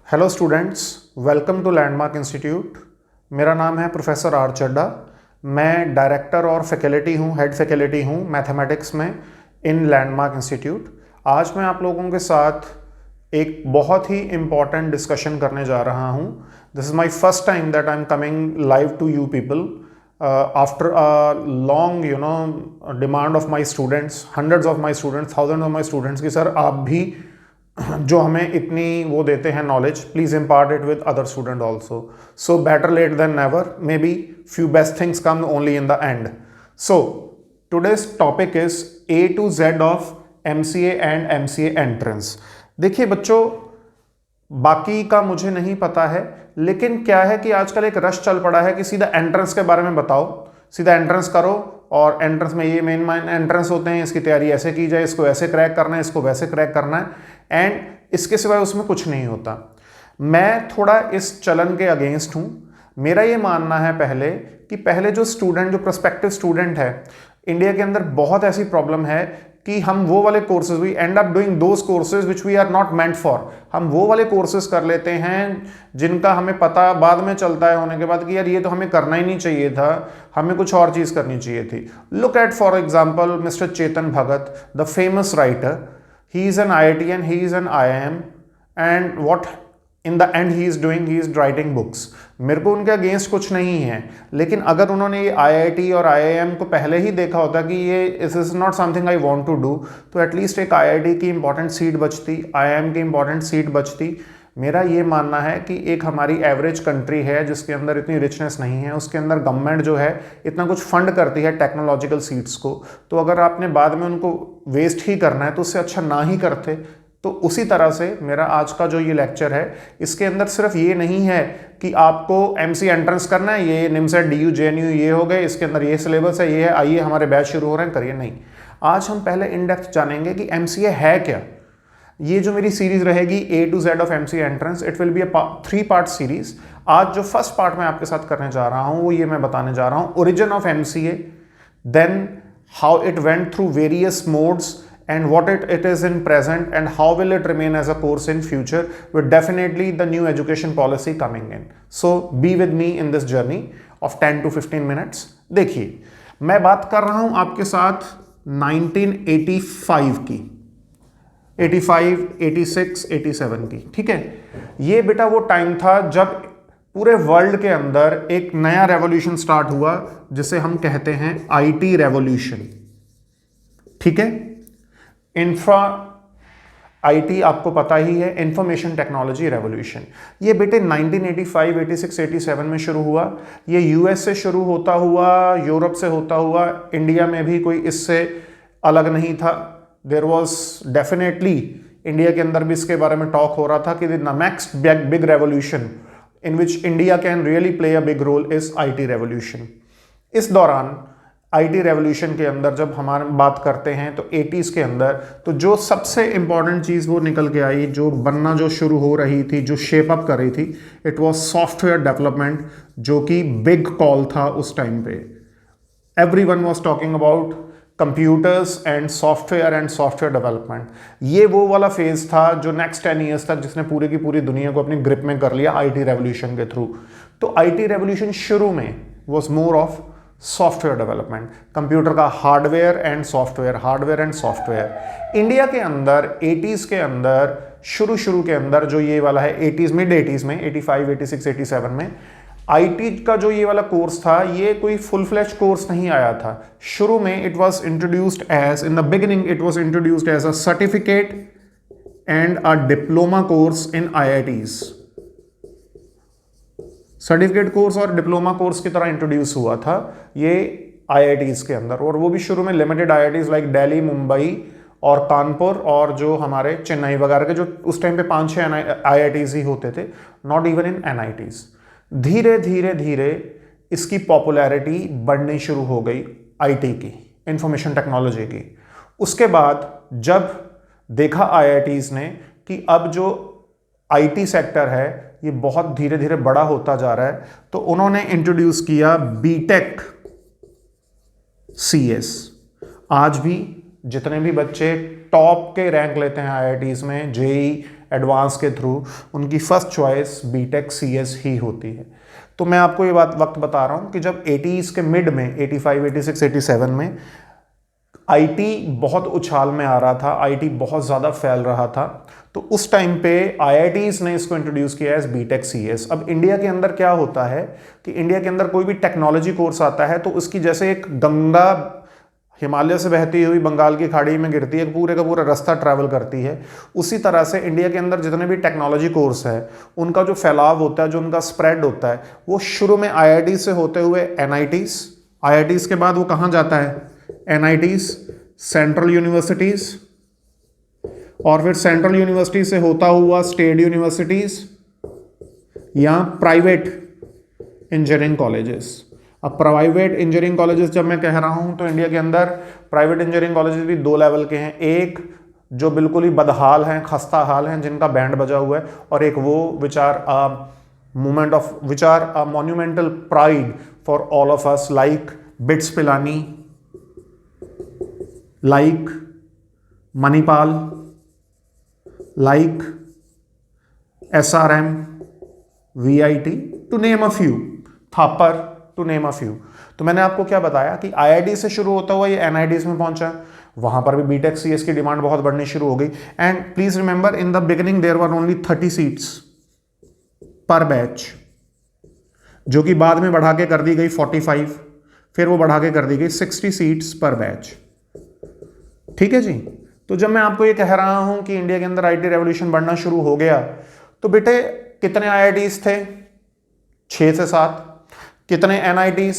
Hello students, welcome to landmark institute. मेरा नाम है प्रोफेसर आर चड्डा। मैं डायरेक्टर और फैकल्टी हूँ, हेड फैकल्टी हूँ मैथमेटिक्स में इन लैंडमार्क इंस्टीट्यूट। आज मैं आप लोगों के साथ एक बहुत ही इम्पॉर्टेंट डिस्कशन करने जा रहा हूँ। This is my first time that I am coming live to you people after a long demand of my students, hundreds of my students, thousand of my students की सर आप भी जो हमें इतनी वो देते हैं knowledge, please impart it with other student also. So better late than never, may be few best things come only in the end. So today's topic is A to Z of MCA and MCA entrance. देखिए बच्चों, बाकी का मुझे नहीं पता है, लेकिन क्या है कि आजकल एक रश चल पड़ा है कि सीधा एंट्रेंस के बारे में बताओ, सीधा एंट्रेंस करो और एंट्रेंस में ये मेन एंट्रेंस होते हैं, इसकी तैयारी ऐसे की जाए, इसको ऐसे क्रैक करना है, इसको वैसे क्रैक करना है, एंड इसके सिवाय उसमें कुछ नहीं होता। मैं थोड़ा इस चलन के अगेंस्ट हूं। मेरा ये मानना है पहले जो स्टूडेंट, जो प्रोस्पेक्टिव स्टूडेंट है, इंडिया के अंदर बहुत ऐसी प्रॉब्लम है कि हम वो वाले courses, we end up doing those courses which we are not meant for. हम वो वाले कोर्सेज कर लेते हैं जिनका हमें पता बाद में चलता है होने के बाद कि यार ये तो हमें करना ही नहीं चाहिए था, हमें कुछ और चीज करनी चाहिए थी। Look at for example mister Chetan Bhagat, the famous writer. He is an IITian, he is an IIM, and what in the end he is doing, he is writing books. मेरे को उनके अगेंस्ट कुछ नहीं है, लेकिन अगर उन्होंने ये IIT और IIM को पहले ही देखा होता कि ये इस is not something I want to do, तो एटलीस्ट एक IIT की इंपॉर्टेंट सीट बचती, IIM की इंपॉर्टेंट सीट बचती। मेरा ये मानना है कि एक हमारी एवरेज कंट्री है जिसके अंदर इतनी रिचनेस नहीं है, उसके अंदर गवर्नमेंट जो है इतना कुछ फंड करती है टेक्नोलॉजिकल सीट्स को, तो अगर आपने बाद में उनको वेस्ट ही करना है तो उससे अच्छा ना ही करते। तो उसी तरह से मेरा आज का जो ये लेक्चर है, इसके अंदर सिर्फ ये नहीं है कि आपको MC एंट्रेंस करना है, ये निमसेट DU JNU ये हो गए, इसके अंदर ये सिलेबस है, ये है, आइए हमारे बैच शुरू हो रहे हैं, करिए। नहीं, आज हम पहले इन डेप्थ जानेंगे कि MCA है क्या। ये जो मेरी सीरीज रहेगी A to Z of MCA entrance, it will be a 3-part series. आज जो फर्स्ट पार्ट मैं आपके साथ करने जा रहा हूं वो ये मैं बताने जा रहा हूं origin of MCA, then how it went through various modes and what it is in present and how will it remain as a course in future with definitely the new education policy coming in. So be with me in this journey of 10 to 15 minutes. देखिए, मैं बात कर रहा हूं आपके साथ 1985 की, 85, 86, 87 की, ठीक है। ये बेटा वो टाइम था जब पूरे वर्ल्ड के अंदर एक नया रेवोल्यूशन स्टार्ट हुआ जिसे हम कहते हैं IT रेवोल्यूशन, ठीक है। IT आपको पता ही है, इंफॉर्मेशन टेक्नोलॉजी रेवोल्यूशन। ये बेटे 1985, 86, 87 में शुरू हुआ। ये US से शुरू होता हुआ, यूरोप से होता हुआ, इंडिया में भी कोई इससे अलग नहीं था। देयर वॉज डेफिनेटली इंडिया के अंदर भी इसके बारे में टॉक हो रहा था कि the next big revolution in which India can really play a big role is IT revolution. इस दौरान IT रेवोल्यूशन के अंदर जब हमारे बात करते हैं तो 80s के अंदर तो जो सबसे इंपॉर्टेंट चीज़ वो निकल के आई, जो बनना जो शुरू हो रही थी, जो शेप अप कर रही थी, इट वाज सॉफ्टवेयर डेवलपमेंट, जो कि बिग कॉल था उस टाइम पे। Everyone was talking about computers and software development. ये वो वाला फेज था जो नेक्स्ट 10 ईयर्स तक जिसने पूरी की पूरी दुनिया को अपनी ग्रिप में कर लिया IT रेवोल्यूशन के थ्रू। तो IT रेवोल्यूशन शुरू में was more of software development, computer का हार्डवेयर एंड सॉफ्टवेयर। इंडिया के अंदर 80s के अंदर शुरू के अंदर जो ये वाला है 80s, मिड 80s में, 85, 86, 87 में IT का जो ये वाला कोर्स था, ये कोई फुल फ्लेज कोर्स नहीं आया था। शुरू में it was introduced as, in the beginning it was introduced as a certificate and a diploma course in IITs। Certificate course और डिप्लोमा कोर्स की तरह इंट्रोड्यूस हुआ था ये IITs के अंदर, और वो भी शुरू में limited IITs like Delhi, Mumbai और कानपुर और जो हमारे चेन्नई वगैरह के, जो उस टाइम पे 5-6 IITs ही होते थे, नॉट इवन इन NITs। धीरे धीरे इसकी पॉपुलैरिटी बढ़नी शुरू हो गई IT की, इंफॉर्मेशन टेक्नोलॉजी की। उसके बाद जब देखा IITs ने कि अब जो IT सेक्टर है ये बहुत धीरे धीरे बड़ा होता जा रहा है, तो उन्होंने इंट्रोड्यूस किया BTech CS। आज भी जितने भी बच्चे टॉप के रैंक लेते हैं IITs में, JEE एडवांस के थ्रू, उनकी फर्स्ट चॉइस बीटेक सीएस ही होती है। तो मैं आपको ये बात वक्त बता रहा हूँ कि जब 80s के मिड में 85, 86, 87 में आईटी बहुत उछाल में आ रहा था, आईटी बहुत ज़्यादा फैल रहा था, तो उस टाइम पे आईआईटीज़ ने इसको इंट्रोड्यूस किया एज बीटेक सीएस। अब इंडिया के अंदर क्या होता है कि इंडिया के अंदर कोई भी टेक्नोलॉजी कोर्स आता है तो उसकी जैसे एक गंगा हिमालय से बहती हुई बंगाल की खाड़ी में गिरती है, पूरे का पूरा रास्ता ट्रैवल करती है, उसी तरह से इंडिया के अंदर जितने भी टेक्नोलॉजी कोर्स है उनका जो फैलाव होता है, जो उनका स्प्रेड होता है, वो शुरू में आईआईटी से होते हुए एनआईटीज़, आईआईटीज़ के बाद वो कहाँ जाता है, एनआईटीज़, सेंट्रल यूनिवर्सिटीज़, और फिर सेंट्रल यूनिवर्सिटी से होता हुआ स्टेट यूनिवर्सिटीज़ या प्राइवेट इंजीनियरिंग कॉलेजेस। अब प्राइवेट इंजीनियरिंग कॉलेजेस जब मैं कह रहा हूं तो इंडिया के अंदर प्राइवेट इंजीनियरिंग कॉलेजेस भी दो लेवल के हैं, एक जो बिल्कुल ही बदहाल हैं, खस्ता हाल हैं, जिनका बैंड बजा हुआ है, और एक वो which are a monumental pride for all of us, like BITS Pilani, like Manipal, like SRM, VIT, to name a few, Thapar, to name a few. तो मैंने आपको क्या बताया कि आईआईटी से शुरू होता हुआ ये एनआईटीज में पहुंचा, वहां पर भी बीटेक सीएस की डिमांड बहुत बढ़नी शुरू हो गई। And please remember, in the beginning there were only 30 seats per batch, जो कि बाद में बढ़ा के कर दी गई 45, फिर वो बढ़ा के कर दी गई 60 सीट्स पर बैच। ठीक है जी। तो जब मैं आपको ये कह रहा हूं कि इंडिया के अंदर आईटी रेवोल्यूशन बढ़ना शुरू हो गया, तो बेटे कितने आईआईटीज थे, 6 से 7, कितने एनआईटीज,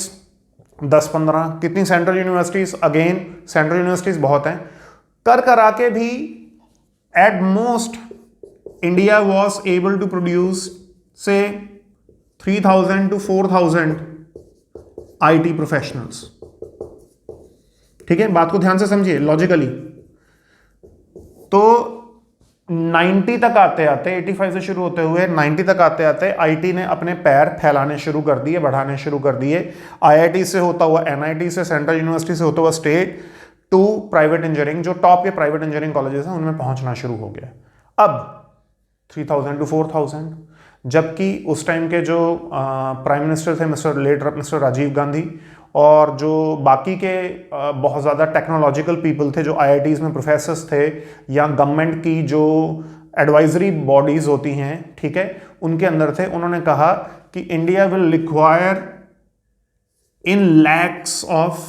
10-15, कितनी central universities, again central universities बहुत हैं, कर करा के भी at most India was able to produce से 3000 to 4000 आईटी प्रोफेशनल्स। ठीक है, बात को ध्यान से समझिए लॉजिकली। तो 90 तक आते आते, 85 से शुरू होते हुए 90 तक आते आते आईटी ने अपने पैर फैलाने शुरू कर दिए, बढ़ाने शुरू कर दिए। आईआईटी से होता हुआ एनआईटी से, सेंट्रल यूनिवर्सिटी से होता हुआ स्टेट, टू प्राइवेट इंजीनियरिंग, जो टॉप के प्राइवेट इंजीनियरिंग कॉलेजेस हैं उनमें पहुंचना शुरू हो गया। अब 3000 to 4000, जबकि उस टाइम के जो प्राइम मिनिस्टर थे मिस्टर राजीव गांधी, और जो बाकी के बहुत ज़्यादा टेक्नोलॉजिकल पीपल थे जो आईआईटीज़ में प्रोफेसर्स थे, या गवर्नमेंट की जो एडवाइजरी बॉडीज़ होती हैं, ठीक है, उनके अंदर थे, उन्होंने कहा कि India will require in lakhs of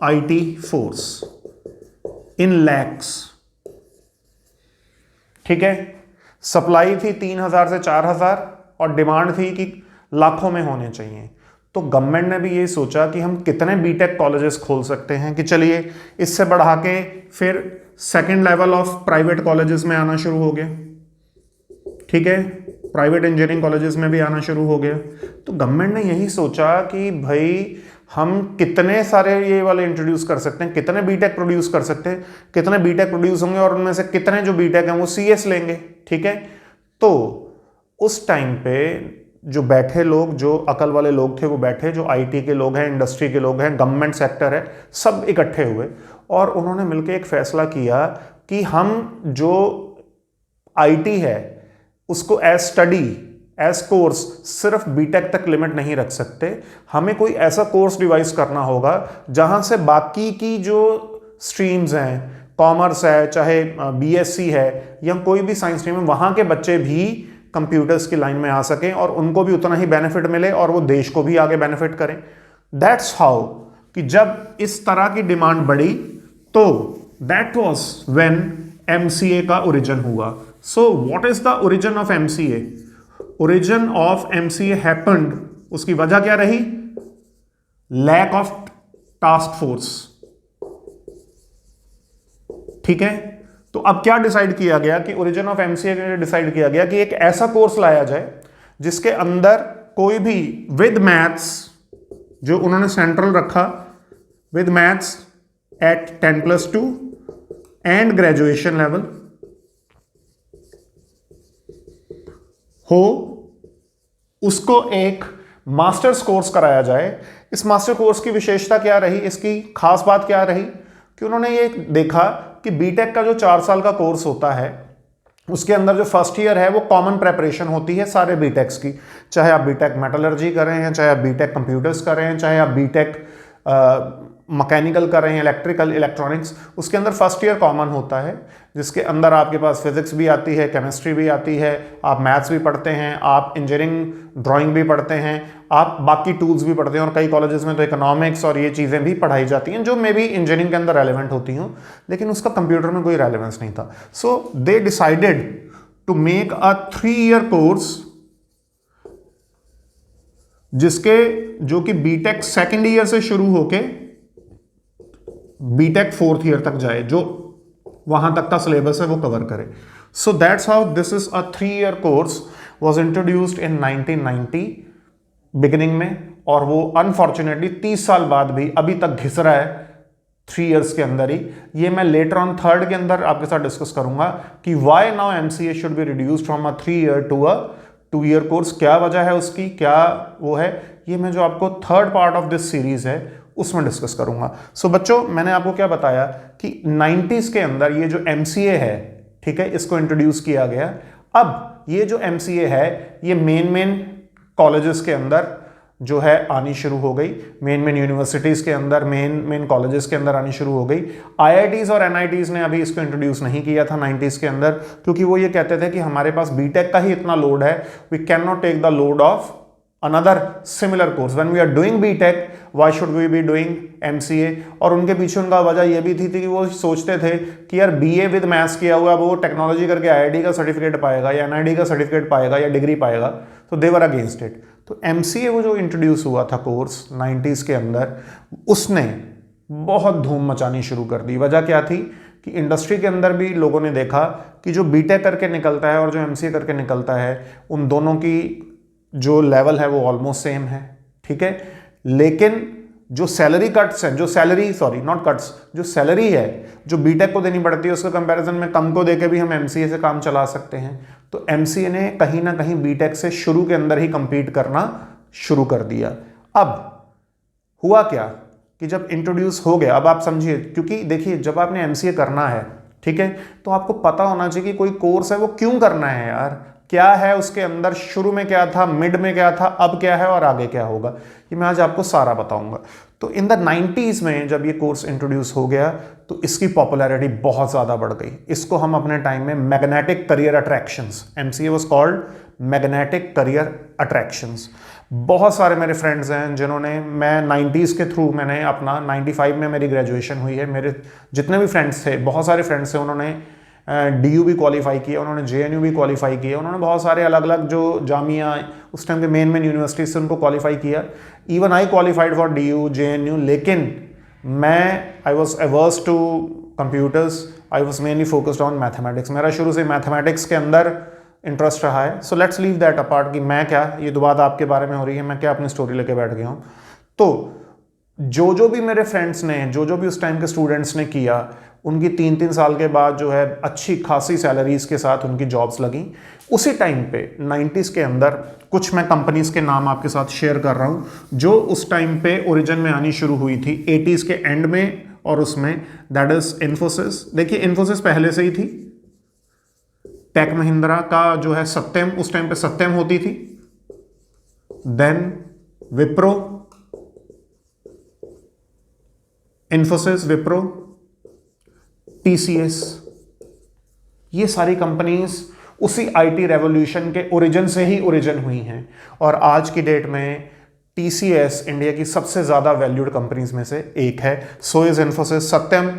IT force, in lakhs. ठीक है, सप्लाई थी 3000 से 4000 और डिमांड थी कि लाखों में होने चाहिए। तो गवर्नमेंट ने भी ये सोचा कि हम कितने बीटेक कॉलेजेस खोल सकते हैं, कि चलिए इससे बढ़ा के फिर second level of private colleges में आना शुरू हो गया। ठीक है, प्राइवेट इंजीनियरिंग कॉलेजेस में भी आना शुरू हो गया। तो गवर्नमेंट ने यही सोचा कि भाई हम कितने सारे ये वाले इंट्रोड्यूस कर सकते हैं, कितने बीटेक प्रोड्यूस कर सकते हैं, कितने बीटेक प्रोड्यूस होंगे और उनमें से कितने जो बीटेक हैं वो सीएस लेंगे। ठीक है, तो उस टाइम पे जो बैठे लोग, जो अकल वाले लोग थे वो बैठे, जो आईटी के लोग हैं, इंडस्ट्री के लोग हैं, गवर्नमेंट सेक्टर है, सब इकट्ठे हुए और उन्होंने मिलकर एक फैसला किया कि हम जो आईटी है उसको एज स्टडी, एज कोर्स सिर्फ बीटेक तक लिमिट नहीं रख सकते, हमें कोई ऐसा कोर्स डिवाइस करना होगा जहां से बाकी की जो स्ट्रीम्स हैं, कॉमर्स है, चाहे बीएससी है या कोई भी साइंस स्ट्रीम है, वहां के बच्चे भी कंप्यूटर्स की लाइन में आ सकें और उनको भी उतना ही बेनिफिट मिले और वो देश को भी आगे बेनिफिट करें। दैट्स हाउ कि जब इस तरह की डिमांड बढ़ी तो दैट वाज व्हेन एमसीए का ओरिजिन हुआ। So what is the origin of MCA? Origin of MCA happened, उसकी वजह क्या रही? Lack of task force. ठीक है, तो अब क्या डिसाइड किया गया कि ओरिजिन ऑफ एमसीए के लिए डिसाइड किया गया कि एक ऐसा कोर्स लाया जाए जिसके अंदर कोई भी विद मैथ्स, जो उन्होंने सेंट्रल रखा, with maths at 10+2 and graduation level हो, उसको एक मास्टर्स कोर्स कराया जाए। इस मास्टर कोर्स की विशेषता क्या रही, इसकी खास बात क्या रही कि उन्होंने ये देखा कि बीटेक का जो 4 साल का कोर्स होता है उसके अंदर जो फर्स्ट ईयर है वो कॉमन प्रेपरेशन होती है सारे बीटेक्स की, चाहे आप बीटेक मेटलर्जी कर रहे हैं, चाहे आप बीटेक कंप्यूटर्स कर रहे हैं, चाहे आप बीटेक मैकेनिकल कर रहे हैं, इलेक्ट्रिकल इलेक्ट्रॉनिक्स, उसके अंदर फर्स्ट ईयर कॉमन होता है, जिसके अंदर आपके पास फिजिक्स भी आती है, केमिस्ट्री भी आती है, आप मैथ्स भी पढ़ते हैं, आप इंजीनियरिंग ड्राइंग भी पढ़ते हैं, आप बाकी टूल्स भी पढ़ते हैं, और कई कॉलेजेस में तो इकोनॉमिक्स और ये चीज़ें भी पढ़ाई जाती हैं जो मे बी इंजीनियरिंग के अंदर रेलिवेंट होती हूँ, लेकिन उसका कंप्यूटर में कोई रेलिवेंस नहीं था। So they decided to make a 3 year course जिसके जो कि बीटेक सेकेंड ईयर से शुरू होके बीटेक 4th ईयर तक जाए, जो वहां तक का सिलेबस है वो कवर करे। So that's how this is a 3 year course was introduced in 1990 beginning में, और वो अनफॉर्चुनेटली 30 साल बाद भी अभी तक घिस रहा है 3 ईयर्स के अंदर ही। ये मैं लेटर ऑन 3rd के अंदर आपके साथ डिस्कस करूंगा कि why now MCA should be reduced from a 3 year to a 2 year course, क्या वजह है उसकी, क्या वो है, ये मैं जो आपको 3rd part of this series है उसमें डिस्कस करूंगा। सो बच्चों, मैंने आपको क्या बताया कि 90s के अंदर ये जो एमसीए है, ठीक है, इसको इंट्रोड्यूस किया गया। अब ये जो एमसीए है ये मेन कॉलेजेस के अंदर जो है आनी शुरू हो गई, मेन यूनिवर्सिटीज़ के अंदर, मेन कॉलेजेस के अंदर आनी शुरू हो गई। आईआईटीज़ और एनआईटीज़ ने अभी इसको इंट्रोड्यूस नहीं किया था 90s के अंदर, क्योंकि वो ये कहते थे कि हमारे पास बीटेक का ही इतना लोड है, we can not take the load of another similar course when we are doing BTech, why should we be doing MCA। और उनके पीछे उनका वजह ये भी थी कि वो सोचते थे कि यार BA विद मैथ्स किया हुआ वो टेक्नोलॉजी करके IIT का सर्टिफिकेट पाएगा या NIT का सर्टिफिकेट पाएगा या डिग्री पाएगा, तो दे वर अगेंस्ट इट। तो MCA वो जो इंट्रोड्यूस हुआ था कोर्स 90s के अंदर, उसने बहुत धूम मचानी शुरू कर दी। वजह क्या थी कि इंडस्ट्री के अंदर भी लोगों ने देखा कि जो BTech करके निकलता है और जो MCA करके निकलता है, उन दोनों की जो लेवल है वो ऑलमोस्ट सेम है, ठीक है, लेकिन जो सैलरी कट्स हैं, जो सैलरी है जो बीटेक को देनी पड़ती है, उसके कंपैरिजन में कम को देके भी हम एमसीए से काम चला सकते हैं। तो एमसीए ने कहीं ना कहीं बीटेक से शुरू के अंदर ही कंपीट करना शुरू कर दिया। अब हुआ क्या कि जब इंट्रोड्यूस हो गया, अब आप समझिए, क्योंकि देखिए जब आपने एमसीए करना है, ठीक है, तो आपको पता होना चाहिए कि कोई कोर्स है वो क्यों करना है यार, क्या है उसके अंदर, शुरू में क्या था, मिड में क्या था, अब क्या है और आगे क्या होगा, ये मैं आज आपको सारा बताऊंगा। तो इन द 90s में जब ये कोर्स इंट्रोड्यूस हो गया तो इसकी पॉपुलैरिटी बहुत ज़्यादा बढ़ गई। इसको हम अपने टाइम में magnetic career attractions, MCA was called magnetic career attractions. बहुत सारे मेरे फ्रेंड्स हैं जिन्होंने, मैं 90s के थ्रू, मैंने अपना 95 में मेरी ग्रेजुएशन हुई है, मेरे जितने भी फ्रेंड्स थे, बहुत सारे फ्रेंड्स थे, उन्होंने DU भी क्वालिफाई किया, उन्होंने JNU भी क्वालिफाई किया, उन्होंने बहुत सारे अलग अलग जो जामिया उस टाइम के मेन यूनिवर्सिटीज से उनको क्वालिफाई किया। Even I qualified for DU JNU, लेकिन मैं I was averse to computers, I was mainly focused on mathematics. मेरा शुरू से मैथमेटिक्स के अंदर इंटरेस्ट रहा है। So let's leave that apart कि मैं क्या, ये तो बात आपके बारे में हो रही है, मैं क्या अपनी स्टोरी लेके बैठ गया हूँ। तो जो भी मेरे फ्रेंड्स ने, जो भी उस टाइम के स्टूडेंट्स ने किया, उनकी 3-3 साल के बाद जो है अच्छी खासी सैलरीज के साथ उनकी जॉब्स लगी। उसी टाइम पे 90s के अंदर कुछ मैं कंपनीज के नाम आपके साथ शेयर कर रहा हूँ जो उस टाइम पे ओरिजिन में आनी शुरू हुई थी 80s के एंड में, और उसमें दैट इज इन्फोसिस। देखिए इन्फोसिस पहले से ही थी, टेक महिंद्रा का जो है सत्यम, उस टाइम पे सत्यम होती थी, देन विप्रो, इन्फोसिस, विप्रो, TCS, ये सारी कंपनीज उसी IT रेवोल्यूशन के ओरिजिन से ही ओरिजिन हुई हैं। और आज की डेट में TCS इंडिया की सबसे ज़्यादा वैल्यूड कंपनीज में से एक है। So is Infosys. सत्यम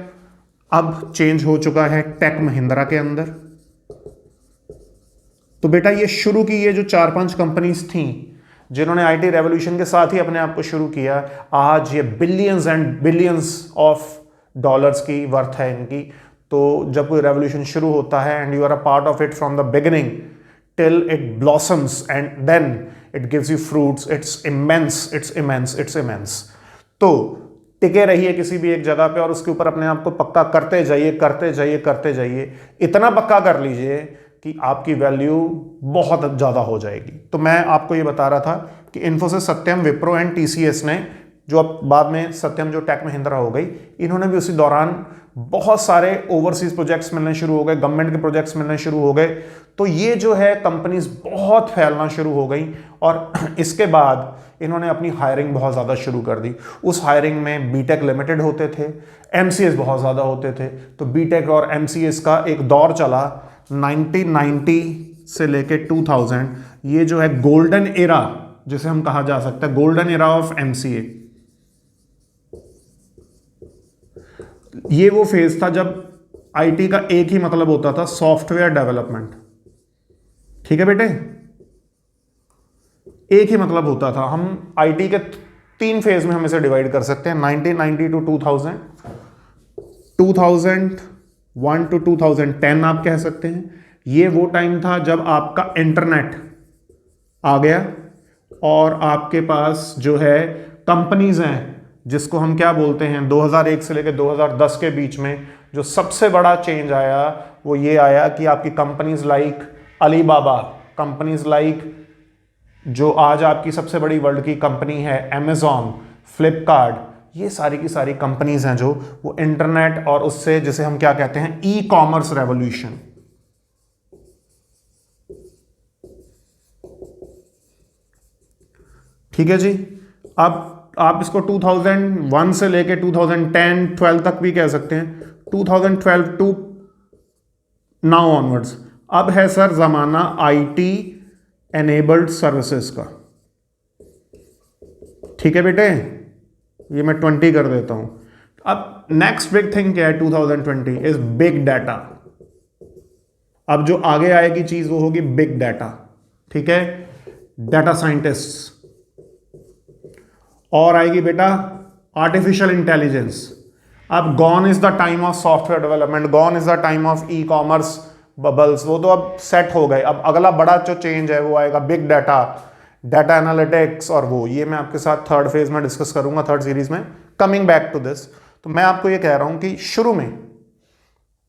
अब चेंज हो चुका है टेक महिंद्रा के अंदर। तो बेटा ये शुरू की ये जो 4-5 कंपनीज थी जिन्होंने IT रेवोल्यूशन के साथ ही अपने आप को शुरू किया, आज ये billions and billions of dollars की वर्थ है इनकी। तो जब कोई रेवोल्यूशन शुरू होता है and you are a part of it from the beginning till it blossoms and then it gives you fruits, it's immense. तो टिके रहिए किसी भी एक जगह पे और उसके ऊपर अपने आप को पक्का करते जाइए, इतना पक्का कर लीजिए कि आपकी वैल्यू बहुत ज़्यादा हो जाएगी। तो मैं आपको ये बता रहा था कि इन्फोसिस, सत्यम, विप्रो एंड TCS ने, जो अब बाद में सत्यम जो टेक महिंद्रा हो गई, इन्होंने भी उसी दौरान बहुत सारे ओवरसीज प्रोजेक्ट्स मिलने शुरू हो गए, गवर्नमेंट के प्रोजेक्ट्स मिलने शुरू हो गए। तो ये जो है कंपनीज बहुत फैलना शुरू हो गई और इसके बाद इन्होंने अपनी हायरिंग बहुत ज़्यादा शुरू कर दी। उस हायरिंग में बीटेक लिमिटेड होते थे, एमसीएस बहुत ज़्यादा होते थे। तो बीटेक और एमसीएस का एक दौर चला 1990 से लेके 2000। ये जो है गोल्डन एरा जिसे हम कहा जा सकता है, गोल्डन एरा ऑफ एमसीए। ये वो फेज था जब आईटी का एक ही मतलब होता था, सॉफ्टवेयर डेवलपमेंट। ठीक है बेटे, एक ही मतलब होता था। हम आईटी के 3 फेज में हम इसे डिवाइड कर सकते हैं, 1990 टू 2000, 2001 टू 2010 आप कह सकते हैं। ये वो टाइम था जब आपका इंटरनेट आ गया और आपके पास जो है कंपनीज हैं, जिसको हम क्या बोलते हैं, 2001 से लेकर 2010 के बीच में जो सबसे बड़ा चेंज आया वो ये आया कि आपकी companies like Alibaba, companies like जो आज आपकी सबसे बड़ी वर्ल्ड की कंपनी है अमेजॉन, फ्लिपकार्ट, ये सारी की सारी कंपनीज हैं जो वो इंटरनेट और उससे जिसे हम क्या कहते हैं ई कॉमर्स रेवोल्यूशन। ठीक है जी। अब आप इसको 2001 से लेके 2010-12 तक भी कह सकते हैं, 2012 टू नाउ ऑनवर्ड्स। अब है सर जमाना आईटी एनेबल्ड सर्विसेज का। ठीक है बेटे, ये मैं 20 कर देता हूं। अब नेक्स्ट बिग थिंग क्या है 2020 इज बिग डाटा। अब जो आगे आएगी चीज वो होगी बिग डाटा। ठीक है, डाटा साइंटिस्ट। और आएगी बेटा आर्टिफिशियल इंटेलिजेंस। अब gone is the time of software development, gone is the time of e commerce bubbles, वो तो अब सेट हो गए। अब अगला बड़ा जो चेंज है वो आएगा बिग डाटा, डाटा एनालिटिक्स, और वो ये मैं आपके साथ थर्ड फेज में डिस्कस करूंगा, थर्ड सीरीज में। कमिंग बैक टू दिस, तो मैं आपको ये कह रहा हूं कि शुरू में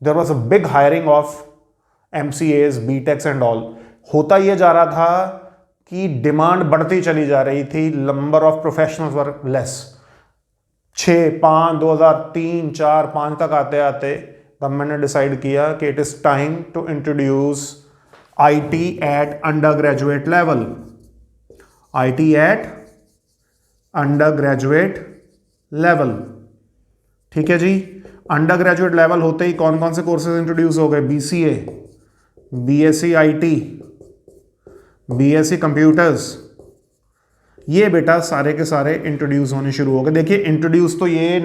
there was a big hiring of MCS, B Techs and all. होता ये जा रहा था कि डिमांड बढ़ती चली जा रही थी, number of professionals were less. 6, 5, 2003, 4, 5 तक आते आते गवर्नमेंट ने डिसाइड किया कि it is time to introduce IT at undergraduate level, IT at undergraduate level. ठीक है जी। अंडर ग्रेजुएट लेवल होते ही कौन कौन से कोर्सेज इंट्रोड्यूस हो गए? BCA, BSc IT, BSc computers, ये बेटा सारे के सारे इंट्रोड्यूस होने शुरू हो गए। देखिए इंट्रोड्यूस तो ये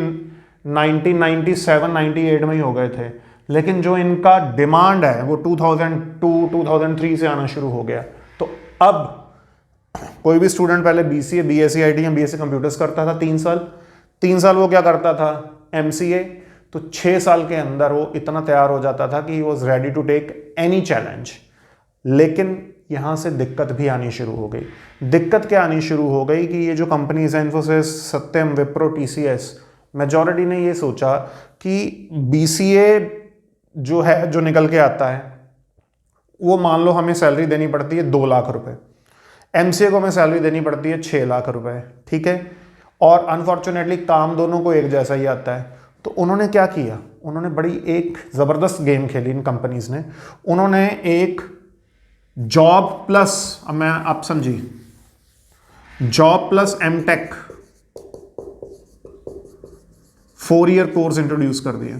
1997-98 में ही हो गए थे, लेकिन जो इनका डिमांड है वो 2002-2003 से आना शुरू हो गया। तो अब कोई भी स्टूडेंट पहले बीसीए, बीएससी आईटी या बीएससी कंप्यूटर्स करता था 3 साल, 3 साल वो क्या करता था एमसीए, तो 6 साल के अंदर वो इतना तैयार हो जाता था कि he was ready to take any challenge. लेकिन यहां से दिक्कत भी आनी शुरू हो गई। दिक्कत क्या आनी शुरू हो गई कि ये जो कंपनीज हैं, इन्फोसिस, सत्यम, विप्रो, टीसीएस, मेजॉरिटी ने ये सोचा कि बीसीए जो है, जो निकल के आता है, वो मान लो हमें सैलरी देनी पड़ती है 2 लाख रुपए, एमसीए को हमें सैलरी देनी पड़ती है 6 लाख रुपए। ठीक है, और अनफॉर्चुनेटली काम दोनों को एक जैसा ही आता है। तो उन्होंने क्या किया, उन्होंने बड़ी एक जबरदस्त गेम खेली इन कंपनीज ने। उन्होंने एक जॉब प्लस, अब मैं आप समझिए, job plus MTech 4 year course introduce कर दिया।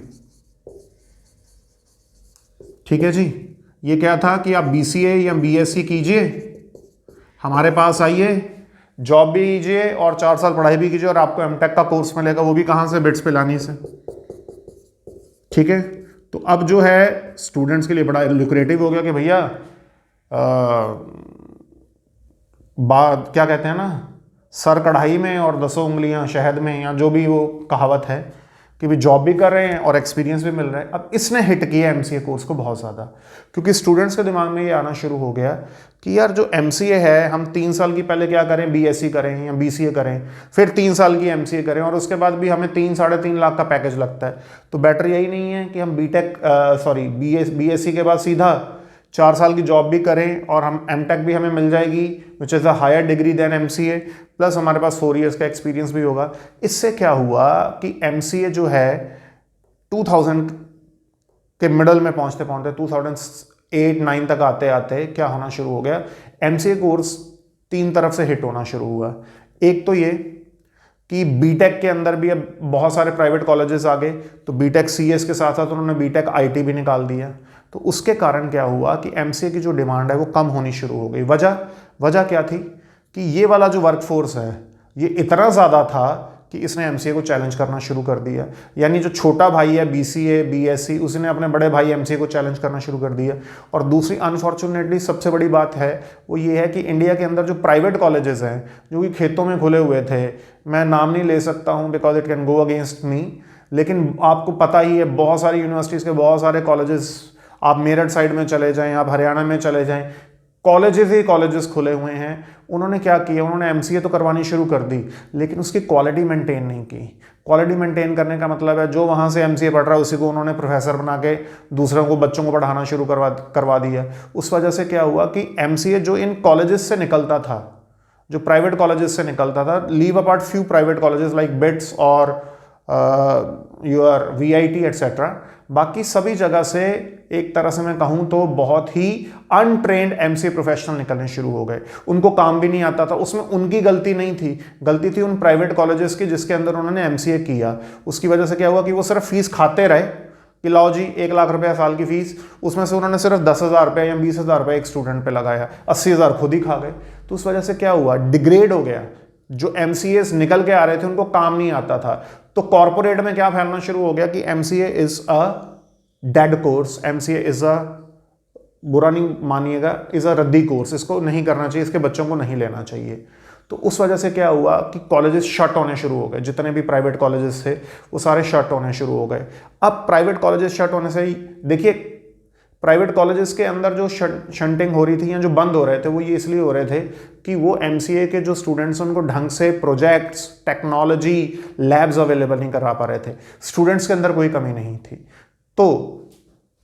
ठीक है जी। ये क्या था कि आप बीसीए या बीएससी कीजिए, हमारे पास आइए, जॉब भी कीजिए और 4 साल पढ़ाई भी कीजिए, और आपको एमटेक का कोर्स मिलेगा, वो भी कहां से? बिट्स पिलानी से। ठीक है, तो अब जो है स्टूडेंट्स के लिए बड़ा लुक्रेटिव हो गया कि भैया बात क्या कहते हैं ना, सर कढ़ाई में और 10 उंगलियां शहद में, या जो भी वो कहावत है कि भी जॉब भी कर रहे हैं और एक्सपीरियंस भी मिल रहा है। अब इसने हिट किया एमसीए कोर्स को बहुत ज़्यादा, क्योंकि स्टूडेंट्स के दिमाग में ये आना शुरू हो गया कि यार जो एमसीए है, हम 3 साल की पहले क्या करें, बीएससी करें या बीसीए करें, फिर 3 साल की एमसीए करें, और उसके बाद भी हमें 3-3.5 लाख का पैकेज लगता है। तो बेटर यही नहीं है कि हम बीएससी के बाद सीधा 4 साल की जॉब भी करें और हम एमटेक भी हमें मिल जाएगी, which is a higher degree than MCA, plus हमारे पास 4 इयर्स का एक्सपीरियंस भी होगा। इससे क्या हुआ कि एमसीए जो है 2000 के मिडल में पहुंचते पहुंचते 2008-9 तक आते आते क्या होना शुरू हो गया, एमसीए कोर्स 3 तरफ से हिट होना शुरू हुआ। एक तो ये कि बीटेक के अंदर भी अब बहुत सारे प्राइवेट कॉलेजेस आ गए, तो बीटेक सीएस के साथ साथ उन्होंने बीटेक आईटी भी निकाल दिया। तो उसके कारण क्या हुआ कि एमसीए की जो डिमांड है वो कम होनी शुरू हो गई। वजह क्या थी कि ये वाला जो वर्कफोर्स है ये इतना ज़्यादा था कि इसने एमसीए को चैलेंज करना शुरू कर दिया। यानी जो छोटा भाई है बीसीए बीएससी, उसने अपने बड़े भाई एमसीए को चैलेंज करना शुरू कर दिया। और दूसरी अनफॉर्चुनेटली सबसे बड़ी बात है वो ये है कि इंडिया के अंदर जो प्राइवेट कॉलेजेस हैं जो कि खेतों में खुले हुए थे, मैं नाम नहीं ले सकता हूँ because it can go against me, लेकिन आपको पता ही है बहुत सारी यूनिवर्सिटीज़ के बहुत सारे कॉलेजेस, आप मेरठ साइड में चले जाएँ, आप हरियाणा में चले जाएँ, कॉलेजेस ही कॉलेजेस खुले हुए हैं। उन्होंने क्या किया, उन्होंने एमसीए तो करवानी शुरू कर दी लेकिन उसकी क्वालिटी मेंटेन नहीं की। क्वालिटी मेंटेन करने का मतलब है जो वहाँ से एमसीए पढ़ रहा है उसी को उन्होंने प्रोफेसर बना के दूसरों को, बच्चों को पढ़ाना शुरू करवा दिया। उस वजह से क्या हुआ कि एमसीए जो इन कॉलेजेस से निकलता था, जो प्राइवेट कॉलेजेस से निकलता था, leave apart few private colleges like bits और योर वीआईटी एटसेट्रा, बाकी सभी जगह से एक तरह से मैं कहूं तो बहुत ही अनट्रेंड एमसीए प्रोफेशनल निकलने शुरू हो गए। उनको काम भी नहीं आता था। उसमें उनकी गलती नहीं थी, गलती थी उन प्राइवेट कॉलेजेस की जिसके अंदर उन्होंने एमसीए किया। उसकी वजह से क्या हुआ कि वो सिर्फ फीस खाते रहे कि लाओ जी 1 लाख रुपया साल की फीस, उसमें से उन्होंने सिर्फ 10,000 रुपये या 20,000 रुपये एक स्टूडेंट पे लगाया, 80,000 खुद ही खा गए। तो उस वजह से क्या हुआ, डिग्रेड हो गया। जो एमसीएस निकल के आ रहे थे उनको काम नहीं आता था। तो कॉर्पोरेट में क्या फैलना शुरू हो गया कि MCA is a dead course, MCA is a, बुरा नहीं मानिएगा, इज अ रद्दी कोर्स, इसको नहीं करना चाहिए, इसके बच्चों को नहीं लेना चाहिए। तो उस वजह से क्या हुआ कि कॉलेजेस शट होने शुरू हो गए। जितने भी प्राइवेट कॉलेजेस थे वो सारे शट होने शुरू हो गए। अब प्राइवेट कॉलेजेस शट होने से ही देखिए, प्राइवेट कॉलेजेस के अंदर जो शंटिंग हो रही थी या जो बंद हो रहे थे वो ये इसलिए हो रहे थे कि वो एमसीए के जो स्टूडेंट्स उनको ढंग से प्रोजेक्ट्स, टेक्नोलॉजी, लैब्स अवेलेबल नहीं करा पा रहे थे। स्टूडेंट्स के अंदर कोई कमी नहीं थी। तो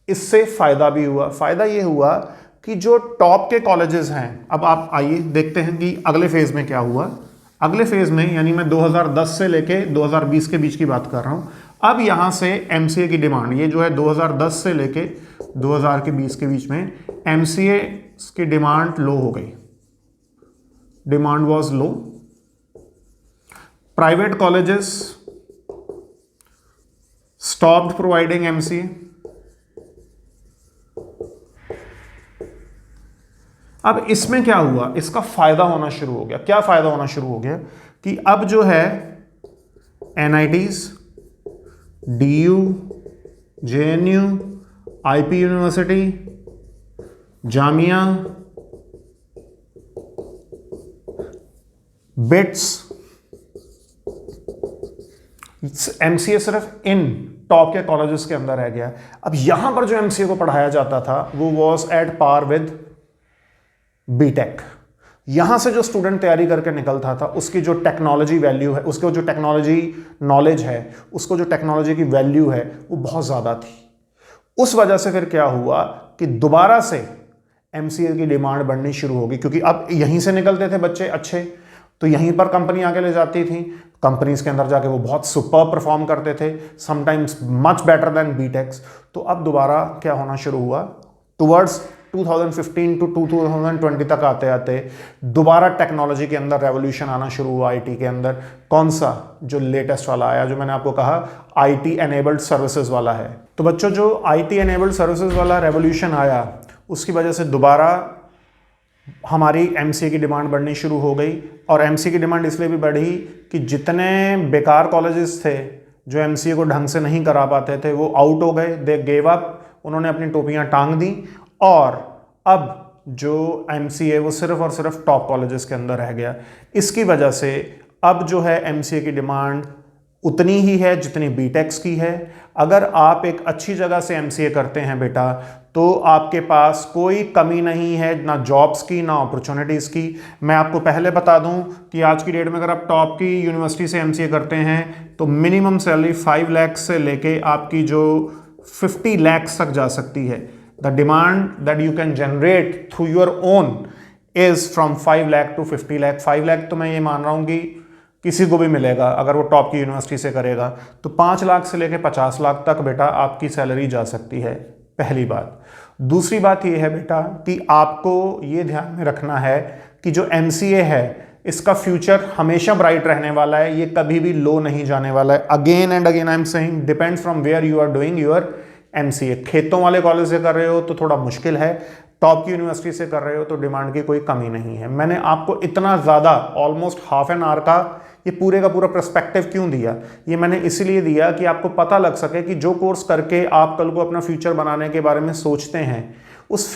इससे फायदा भी हुआ। फायदा ये हुआ कि जो टॉप के कॉलेजेस हैं, अब आप आइए देखते हैं कि अगले फेज में क्या हुआ। अगले फेज में यानी मैं 2010 से लेके 2020 के बीच की बात कर रहा हूं। अब यहां से एमसीए की डिमांड, ये जो है 2010 से लेके 2020 के बीच में एमसीए की डिमांड लो हो गई। Demand was low. Private colleges stopped providing MCA. अब इसमें क्या हुआ, इसका फायदा होना शुरू हो गया। क्या फायदा होना शुरू हो गया कि अब जो है NITs, DU, JNU, IP university, Jamia, bits, MCA सिर्फ इन टॉप के कॉलेजेस के अंदर रह गया। अब यहां पर जो एमसीए को पढ़ाया जाता था वो was at par with BTech. यहां से जो स्टूडेंट तैयारी करके निकलता था उसकी जो टेक्नोलॉजी वैल्यू है, उसको जो टेक्नोलॉजी नॉलेज है, उसको जो टेक्नोलॉजी की वैल्यू है वो बहुत ज़्यादा थी। उस वजह से फिर क्या हुआ कि दोबारा से एमसीए की डिमांड बढ़नी शुरू होगी, क्योंकि अब यहीं से निकलते थे बच्चे अच्छे, तो यहीं पर कंपनी आके ले जाती थी। कंपनीज के अंदर जाके वो बहुत सुपर परफॉर्म करते थे, समटाइम्स मच बेटर देन बीटेक्स। तो अब दोबारा क्या होना शुरू हुआ, टुवर्ड्स 2015 टू 2020 तक आते आते दोबारा टेक्नोलॉजी के अंदर रेवोल्यूशन आना शुरू हुआ आईटी के अंदर। कौन सा, जो लेटेस्ट वाला आया, जो मैंने आपको कहा आईटी एनेबल्ड सर्विसेज वाला है। तो बच्चों जो आईटी एनेबल्ड सर्विसेज वाला रेवोल्यूशन आया उसकी वजह से दोबारा हमारी एमसीए की डिमांड बढ़नी शुरू हो गई। और एमसीए की डिमांड इसलिए भी बढ़ी कि जितने बेकार कॉलेजेस थे जो एमसीए को ढंग से नहीं करा पाते थे वो आउट हो गए, दे गेव अप, उन्होंने अपनी टोपियां टांग दी। और अब जो एमसीए वो सिर्फ और सिर्फ टॉप कॉलेजेस के अंदर रह गया। इसकी वजह से अब जो है एमसीए की डिमांड उतनी ही है जितनी बीटेक्स की है। अगर आप एक अच्छी जगह से एमसीए करते हैं बेटा तो आपके पास कोई कमी नहीं है, ना जॉब्स की ना अपॉर्चुनिटीज़ की। मैं आपको पहले बता दूं कि आज की डेट में अगर आप टॉप की यूनिवर्सिटी से एमसीए करते हैं तो मिनिमम सैलरी 5 लाख से लेके आपकी जो 50 लाख तक जा सकती है। The demand that you can generate through your own is from 5 lakh to 50 lakh। 5 lakh तो मैं ये मान रहा हूँ कि किसी को भी मिलेगा अगर वो टॉप की यूनिवर्सिटी से करेगा। तो 5 लाख से लेकर 50 लाख तक बेटा आपकी सैलरी जा सकती है, पहली बात। दूसरी बात ये है बेटा कि आपको ये ध्यान में रखना है कि जो MCA है इसका फ्यूचर हमेशा ब्राइट रहने वाला है, ये कभी भी लो नहीं जाने वाला है। Again and again I am saying, depends from where you are doing your MCA। खेतों वाले कॉलेज से कर रहे हो तो थोड़ा मुश्किल है, टॉप की यूनिवर्सिटी से कर रहे हो तो डिमांड की कोई कमी नहीं है। मैंने आपको इतना ज़्यादा ऑलमोस्ट हाफ एन आवर का ये पूरे का पूरा पर्सपेक्टिव क्यों दिया? ये मैंने इसलिए दिया कि आपको पता लग सके कि जो कोर्स करके आप कल को अपना फ्यूचर बनाने के बारे में सोचते हैं, उस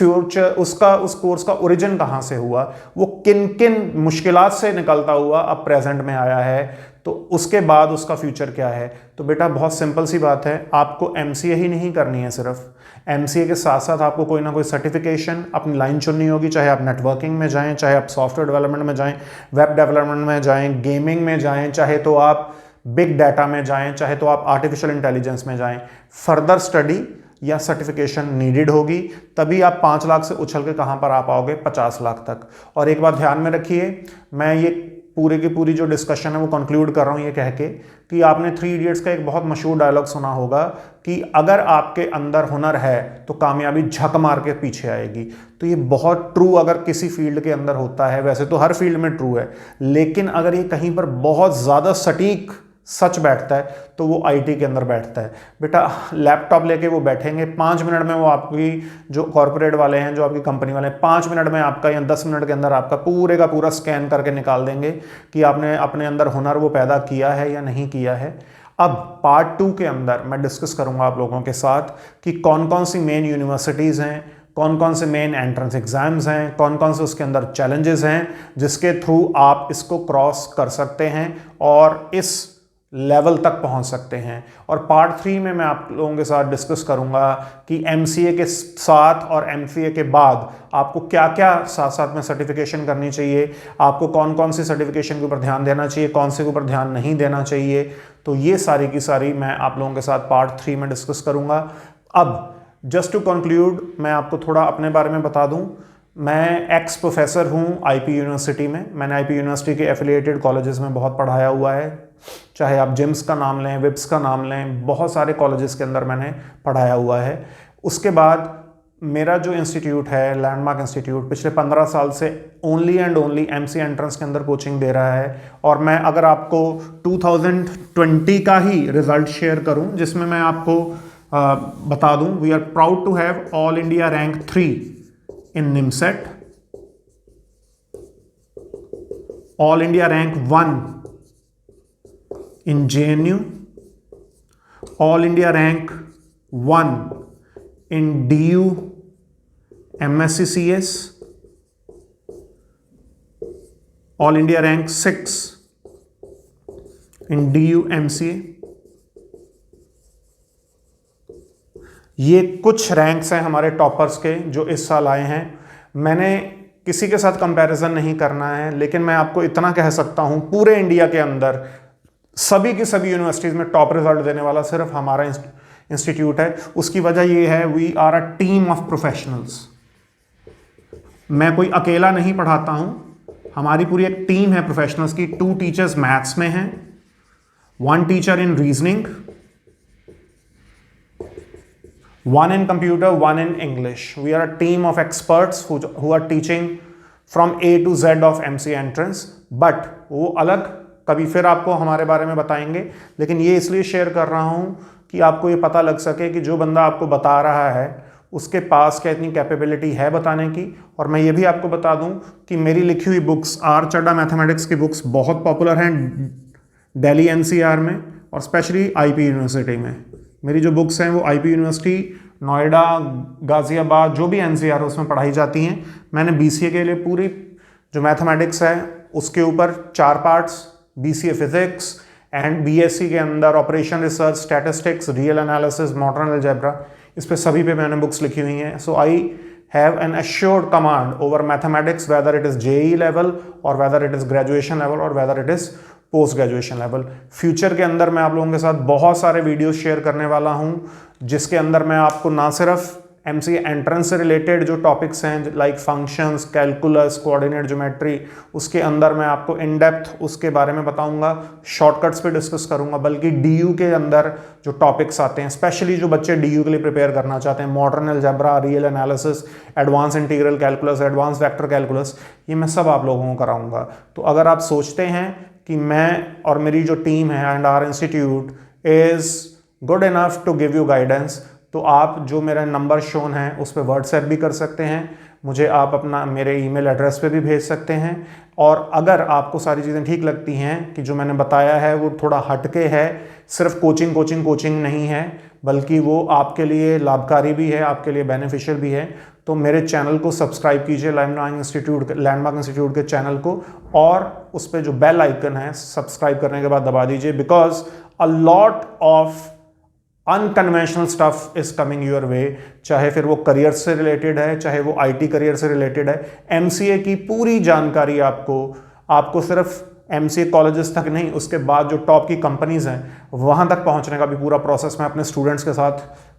कोर्स का ओरिजिन कहाँ से हुआ, वो किन किन मुश्किलात से निकलता हुआ अब प्रेजेंट में आया है, तो उसके बाद उसका फ्यूचर क्या है। तो बेटा बहुत सिंपल सी बात है, आपको MCA ही नहीं करनी है सिर्फ, MCA के साथ साथ आपको कोई ना कोई सर्टिफिकेशन अपनी लाइन चुननी होगी, चाहे आप नेटवर्किंग में जाएं, चाहे आप सॉफ्टवेयर डेवलपमेंट में जाएं, वेब डेवलपमेंट में जाएं, गेमिंग में जाएं, चाहे तो आप बिग डाटा में जाएं, चाहे तो आप आर्टिफिशियल इंटेलिजेंस में जाएं। फर्दर स्टडी या सर्टिफिकेशन नीडेड होगी, तभी आप 5 लाख से उछल के कहाँ पर आ पाओगे 50 लाख तक। और एक बात ध्यान में रखिए, मैं ये पूरे की पूरी जो डिस्कशन है वो कंक्लूड कर रहा हूँ ये कह के कि आपने 3 इडियट्स का एक बहुत मशहूर डायलॉग सुना होगा कि अगर आपके अंदर हुनर है तो कामयाबी झक मार के पीछे आएगी। तो ये बहुत ट्रू अगर किसी फील्ड के अंदर होता है, वैसे तो हर फील्ड में ट्रू है, लेकिन अगर ये कहीं पर बहुत ज़्यादा सटीक सच बैठता है तो वो IT के अंदर बैठता है। बेटा लैपटॉप लेके वो बैठेंगे, 5 मिनट में वो आपकी जो कॉर्पोरेट वाले हैं, जो आपकी कंपनी वाले हैं, 5 मिनट में आपका या 10 मिनट के अंदर आपका पूरे का पूरा स्कैन करके निकाल देंगे कि आपने अपने अंदर हुनर वो पैदा किया है या नहीं किया है। अब पार्ट 2 के अंदर मैं डिस्कस करूंगा आप लोगों के साथ कि कौन कौन सी मेन यूनिवर्सिटीज़ हैं, कौन कौन से मेन एंट्रेंस एग्जाम्स हैं, कौन कौन से उसके अंदर चैलेंजेस हैं जिसके थ्रू आप इसको क्रॉस कर सकते हैं और इस लेवल तक पहुंच सकते हैं। और पार्ट 3 में मैं आप लोगों के साथ डिस्कस करूंगा कि MCA के साथ और MCA के बाद आपको क्या क्या साथ साथ में सर्टिफिकेशन करनी चाहिए, आपको कौन कौन सी सर्टिफिकेशन के ऊपर ध्यान देना चाहिए, कौन से के ऊपर ध्यान नहीं देना चाहिए। तो ये सारी की सारी मैं आप लोगों के साथ पार्ट 3 में डिस्कस करूंगा। अब जस्ट टू कंक्लूड मैं आपको थोड़ा अपने बारे में बता दूं, मैं एक्स प्रोफेसर हूं IP यूनिवर्सिटी में। मैंने IP यूनिवर्सिटी के एफिलिएटेड कॉलेजेस में बहुत पढ़ाया हुआ है, चाहे आप जिम्स का नाम लें, विप्स का नाम लें, बहुत सारे कॉलेजेस के अंदर मैंने पढ़ाया हुआ है। उसके बाद मेरा जो इंस्टीट्यूट है लैंडमार्क इंस्टीट्यूट, पिछले 15 साल से only and only MCA entrance के अंदर कोचिंग दे रहा है। और मैं अगर आपको 2020 का ही रिजल्ट शेयर करूं, जिसमें मैं आपको बता दूं, we are proud to have all India rank 3 in NIMSET, All India rank 1 in JNU, All India rank 1 in DU MSCCS, All India rank 6 in DU MCA। ये कुछ रैंक्स हैं हमारे टॉपर्स के जो इस साल आए हैं। मैंने किसी के साथ कंपैरिजन नहीं करना है, लेकिन मैं आपको इतना कह सकता हूं पूरे इंडिया के अंदर सभी की सभी यूनिवर्सिटीज़ में टॉप रिजल्ट देने वाला सिर्फ हमारा इंस्टीट्यूट है। उसकी वजह ये है, we are a team of professionals. मैं कोई अकेला नहीं पढ़ाता हूं, हमारी पूरी एक टीम है प्रोफेशनल्स की। 2 टीचर्स मैथ्स में हैं, 1 teacher in reasoning, 1 in computer, 1 in English. We are a team of experts who are teaching from A to Z of MCA entrance. But वो अलग कभी फिर आपको हमारे बारे में बताएंगे, लेकिन ये इसलिए शेयर कर रहा हूँ कि आपको ये पता लग सके कि जो बंदा आपको बता रहा है उसके पास क्या इतनी कैपेबिलिटी है बताने की। और मैं ये भी आपको बता दूँ कि मेरी लिखी हुई बुक्स, आर चड्ढा मैथमेटिक्स की बुक्स बहुत पॉपुलर हैं दिल्ली NCR में और स्पेशली IP यूनिवर्सिटी में। मेरी जो बुक्स हैं वो IP यूनिवर्सिटी, नोएडा, गाज़ियाबाद, जो भी NCR है उसमें पढ़ाई जाती हैं। मैंने BCA के लिए पूरी जो मैथमेटिक्स है उसके ऊपर 4 parts, BCA physics and BSc के अंदर operation research, statistics, real analysis, modern algebra, इस पे सभी पे मैंने बुक्स लिखी हुई हैं। So I have an assured command over mathematics, whether it is JEE level और whether it is graduation level और whether it is post graduation level. Future के अंदर मैं आप लोगों के साथ बहुत सारे वीडियोस शेयर करने वाला हूं, जिसके अंदर मैं आपको ना सिर्फ एमसीए एंट्रेंस से रिलेटेड जो टॉपिक्स हैं like functions, calculus, coordinate geometry, उसके अंदर मैं आपको इन डेप्थ उसके बारे में बताऊंगा, शॉर्टकट्स पे डिस्कस करूंगा। बल्कि डीयू के अंदर जो टॉपिक्स आते हैं, स्पेशली जो बच्चे डीयू के लिए प्रिपेयर करना चाहते हैं, modern algebra, real analysis, advance integral calculus, advance vector calculus, ये मैं सब आप लोगों को कराऊंगा। तो अगर आप सोचते हैं कि मैं और मेरी जो टीम है and our institute is good enough to give you guidance, तो आप जो मेरा नंबर शोन है उस पर व्हाट्सएप भी कर सकते हैं, मुझे आप अपना मेरे ईमेल एड्रेस पे भी भेज सकते हैं। और अगर आपको सारी चीज़ें ठीक लगती हैं कि जो मैंने बताया है वो थोड़ा हटके है, सिर्फ कोचिंग नहीं है, बल्कि वो आपके लिए लाभकारी भी है, आपके लिए बेनिफिशियल भी है, तो मेरे चैनल को सब्सक्राइब कीजिए, लैंडमार्क इंस्टीट्यूट के चैनल को, और उस पर जो बेल आइकन है सब्सक्राइब करने के बाद दबा दीजिए, because a lot of unconventional stuff is coming your way. चाहे फिर वो करियर से रिलेटेड है, चाहे वो आईटी करियर से रिलेटेड है, एमसीए की पूरी जानकारी आपको सिर्फ एमसीए कॉलेजेस तक नहीं, उसके बाद जो टॉप की कंपनीज हैं वहां तक पहुंचने का भी पूरा प्रोसेस मैं अपने स्टूडेंट्स के साथ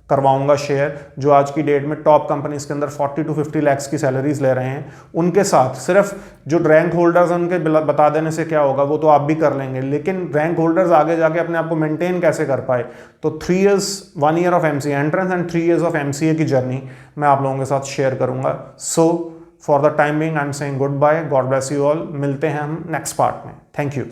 करवाऊंगा शेयर, जो आज की डेट में टॉप कंपनीज के अंदर 40 to 50 lakhs की सैलरीज ले रहे हैं। उनके साथ सिर्फ जो रैंक होल्डर्स उनके बता देने से क्या होगा, वो तो आप भी कर लेंगे, लेकिन रैंक होल्डर्स आगे जाके अपने आप को मेंटेन कैसे कर पाए। तो 3 years 1 year of MCA entrance and 3 years of MCA की जर्नी मैं आप लोगों के साथ शेयर करूंगा। So for the time being I am saying goodbye, God bless you all. मिलते हैं हम नेक्स्ट पार्ट में। Thank you.